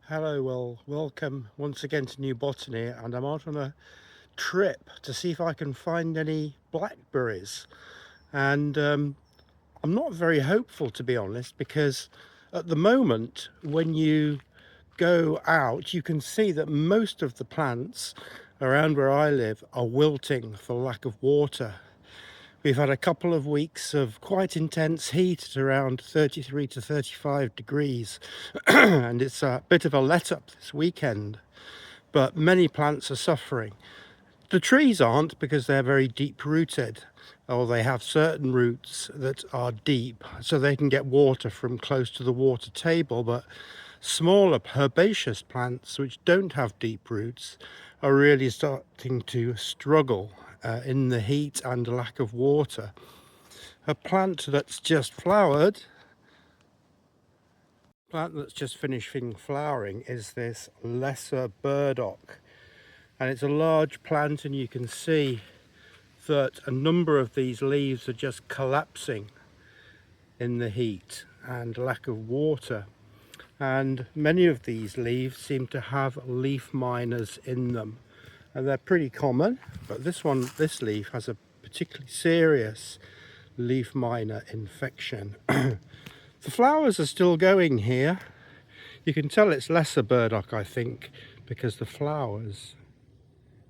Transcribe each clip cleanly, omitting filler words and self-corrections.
Hello, well, welcome once again to New Botany, and I'm out on a trip to see if I can find any blackberries. And I'm not very hopeful, to be honest, because at the moment, when you go out, you can see that most of the plants around where I live are wilting for lack of water. We've had a couple of weeks of quite intense heat at around 33 to 35 degrees, and it's a bit of a let-up this weekend, but many plants are suffering. The trees aren't, because they're very deep-rooted, or they have certain roots that are deep, so they can get water from close to the water table, but smaller herbaceous plants which don't have deep roots are really starting to struggle in the heat and lack of water. A plant that's just finishing flowering is this lesser burdock, and it's a large plant, and you can see that a number of these leaves are just collapsing in the heat and lack of water, and many of these leaves seem to have leaf miners in them, and they're pretty common, but this leaf has a particularly serious leaf miner infection. The flowers are still going here. You can tell it's lesser burdock, I think, because the flowers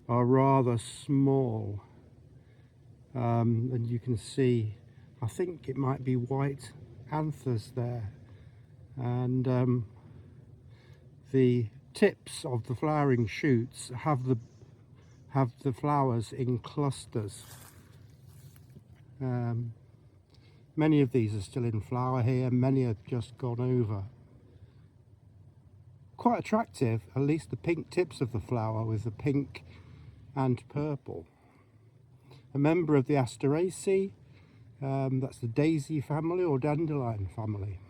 are rather small, and you can see, I think it might be white anthers there, and the tips of the flowering shoots have the flowers in clusters. Many of these are still in flower here, many have just gone over. Quite attractive, at least the pink tips of the flower with the pink and purple. A member of the Asteraceae, that's the daisy family or dandelion family.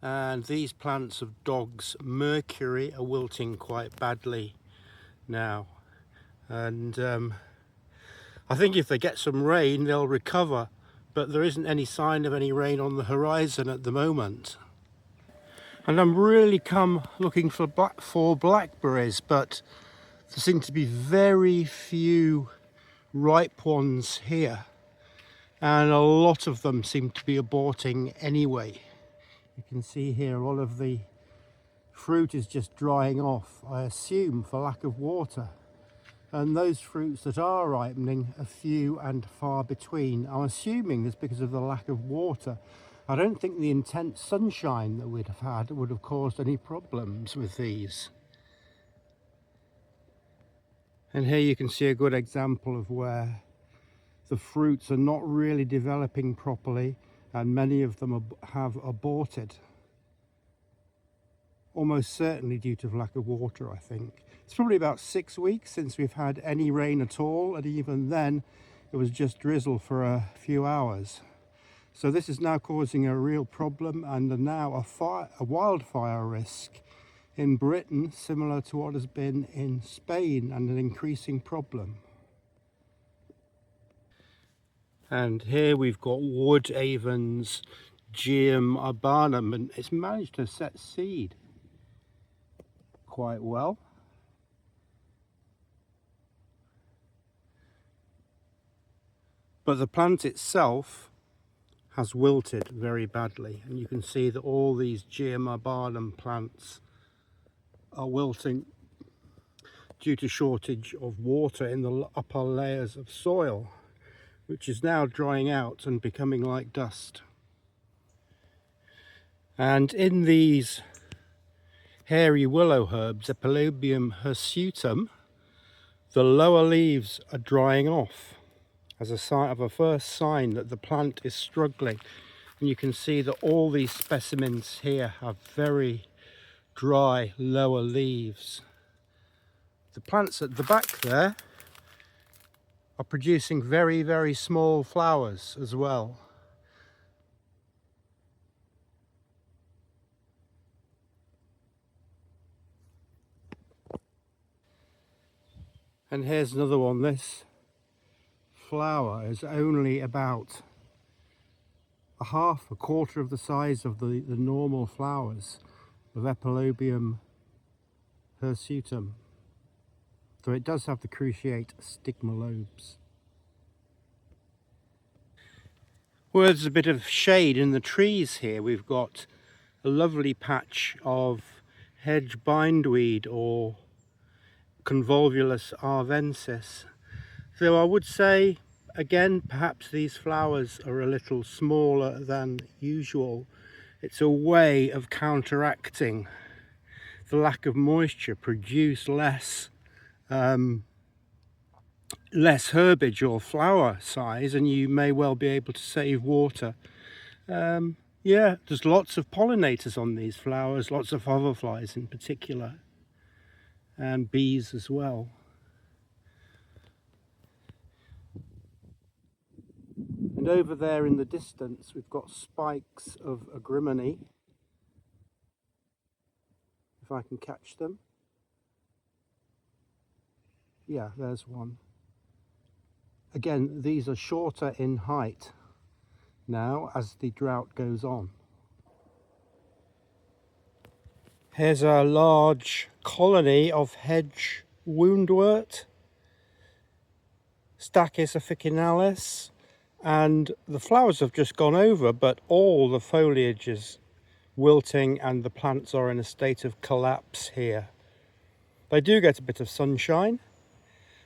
And these plants of dog's mercury are wilting quite badly now, and I think if they get some rain they'll recover, but there isn't any sign of any rain on the horizon at the moment. And I'm really come looking for blackberries, but there seem to be very few ripe ones here, and a lot of them seem to be aborting anyway. You can see here a lot of the fruit is just drying off, I assume for lack of water, and those fruits that are ripening are few and far between. I'm assuming it's because of the lack of water. I don't think the intense sunshine that we'd have had would have caused any problems with these. And here you can see a good example of where the fruits are not really developing properly, and many of them have aborted. Almost certainly due to lack of water, I think. It's probably about 6 weeks since we've had any rain at all, and even then it was just drizzle for a few hours. So this is now causing a real problem, and now a wildfire risk in Britain, similar to what has been in Spain, and an increasing problem. And here we've got Wood Avon's Geum urbanum, and it's managed to set seed quite well. But the plant itself has wilted very badly, and you can see that all these Geum urbanum plants are wilting due to shortage of water in the upper layers of soil, which is now drying out and becoming like dust. And in these hairy willow herbs, Epilobium hirsutum, the lower leaves are drying off as a sign of a first sign that the plant is struggling. And you can see that all these specimens here have very dry lower leaves. The plants at the back there are producing very, very small flowers as well. And here's another one. This flower is only about a quarter of the size of the normal flowers of Epilobium hirsutum. So it does have the cruciate stigma lobes. Well, there's a bit of shade in the trees here. We've got a lovely patch of hedge bindweed or Convolvulus arvensis. Though I would say, again, perhaps these flowers are a little smaller than usual. It's a way of counteracting the lack of moisture, produce less herbage or flower size, and you may well be able to save water. Yeah, there's lots of pollinators on these flowers, lots of hoverflies in particular, and bees as well. And over there in the distance we've got spikes of agrimony, if I can catch them. Yeah, there's one. Again, these are shorter in height now as the drought goes on. Here's a large colony of hedge woundwort, Stachys officinalis, and the flowers have just gone over, but all the foliage is wilting and the plants are in a state of collapse here. They do get a bit of sunshine,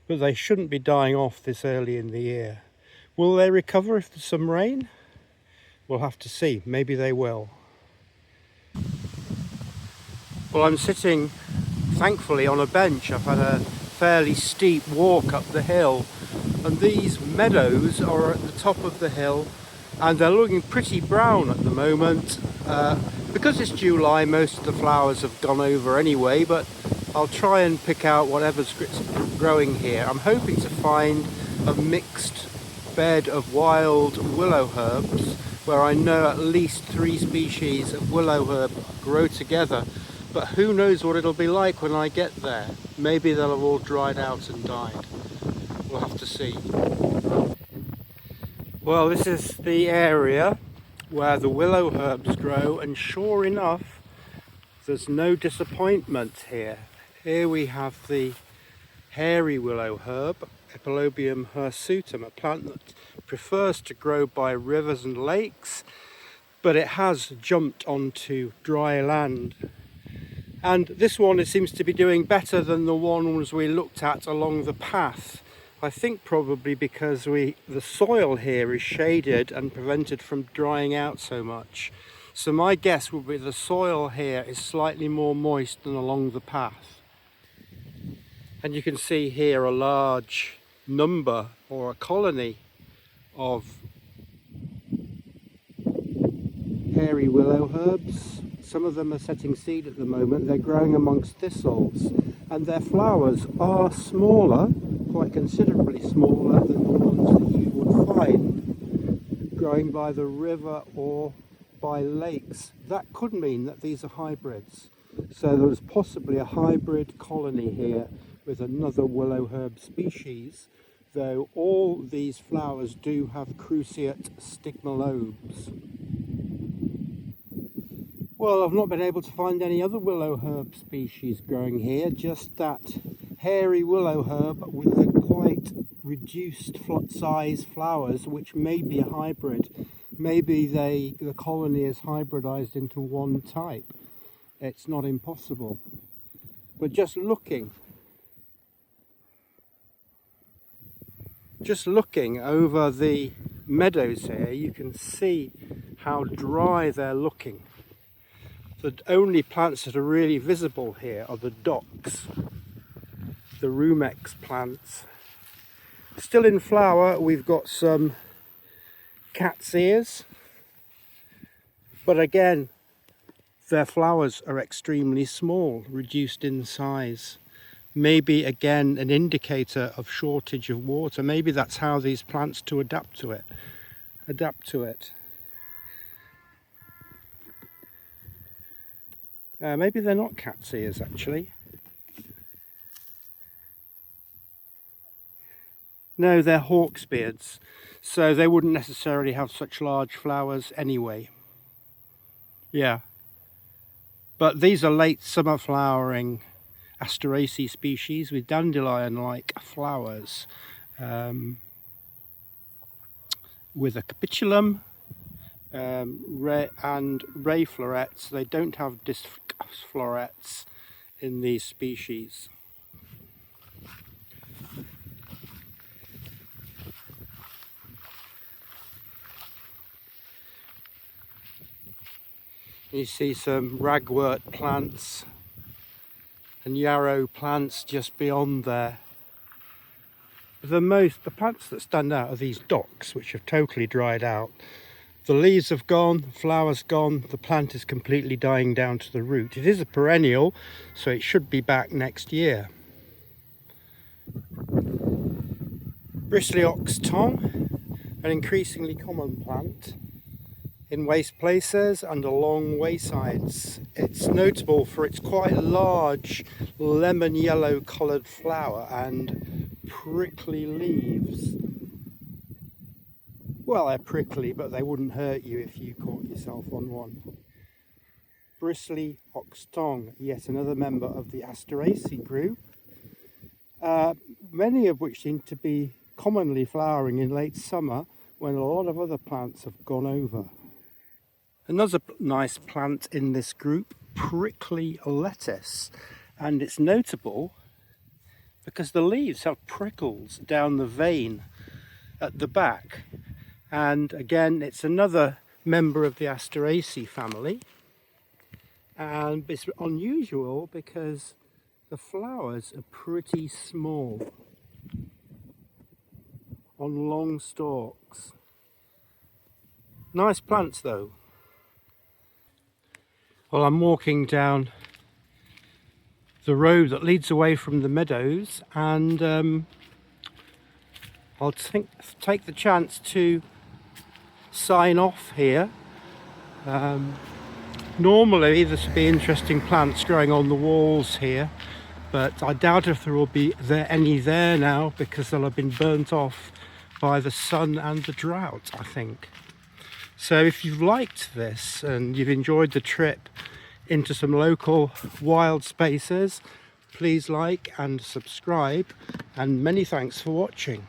but they shouldn't be dying off this early in the year. Will they recover if there's some rain? We'll have to see. Maybe they will. Well, I'm sitting, thankfully, on a bench. I've had a fairly steep walk up the hill, and these meadows are at the top of the hill, and they're looking pretty brown at the moment. Because it's July, most of the flowers have gone over anyway, but I'll try and pick out whatever's growing here. I'm hoping to find a mixed bed of wild willowherbs, where I know at least 3 species of willowherb grow together. But who knows what it'll be like when I get there. Maybe they'll have all dried out and died. We'll have to see. Well, this is the area where the willowherbs grow, and sure enough, there's no disappointment here. Here we have the hairy willowherb, Epilobium hirsutum, a plant that prefers to grow by rivers and lakes, but it has jumped onto dry land. And this one, it seems to be doing better than the ones we looked at along the path. I think probably because the soil here is shaded and prevented from drying out so much. So my guess would be the soil here is slightly more moist than along the path. And you can see here a large number or a colony of hairy willowherbs. Some of them are setting seed at the moment. They're growing amongst thistles, and their flowers are smaller, quite considerably smaller than the ones that you would find growing by the river or by lakes. That could mean that these are hybrids. So there's possibly a hybrid colony here with another willowherb species, though all these flowers do have cruciate stigma lobes. Well, I've not been able to find any other willowherb species growing here, just that hairy willowherb with the quite reduced size flowers, which may be a hybrid. Maybe the colony is hybridized into one type. It's not impossible. But just looking over the meadows here, you can see how dry they're looking. The only plants that are really visible here are the docks, the rumex plants. Still in flower, we've got some cat's ears, but again, their flowers are extremely small, reduced in size. Maybe again an indicator of shortage of water. Maybe that's how these plants adapt to it. Maybe they're not cat's ears actually. No, they're hawksbeards, so they wouldn't necessarily have such large flowers anyway. Yeah, but these are late summer flowering Asteraceae species with dandelion-like flowers, with a capitulum and ray florets. They don't have disc florets in these species. You see some ragwort plants and yarrow plants just beyond there. The plants that stand out are these docks, which have totally dried out. The leaves have gone, the flowers gone, the plant is completely dying down to the root. It is a perennial, so it should be back next year. Bristly ox tongue, an increasingly common plant in waste places and along waysides. It's notable for its quite large lemon yellow coloured flower and prickly leaves. Well, they're prickly, but they wouldn't hurt you if you caught yourself on one. Bristly ox tongue, yet another member of the Asteraceae group, many of which seem to be commonly flowering in late summer when a lot of other plants have gone over. Another nice plant in this group, prickly lettuce, and it's notable because the leaves have prickles down the vein at the back. And again, it's another member of the Asteraceae family, and it's unusual because the flowers are pretty small on long stalks. Nice plants though. Well, I'm walking down the road that leads away from the meadows, and I'll take the chance to sign off here. Normally this would be interesting plants growing on the walls here, but I doubt if there will be any there now because they'll have been burnt off by the sun and the drought, I think. So if you've liked this and you've enjoyed the trip into some local wild spaces, please like and subscribe, and many thanks for watching.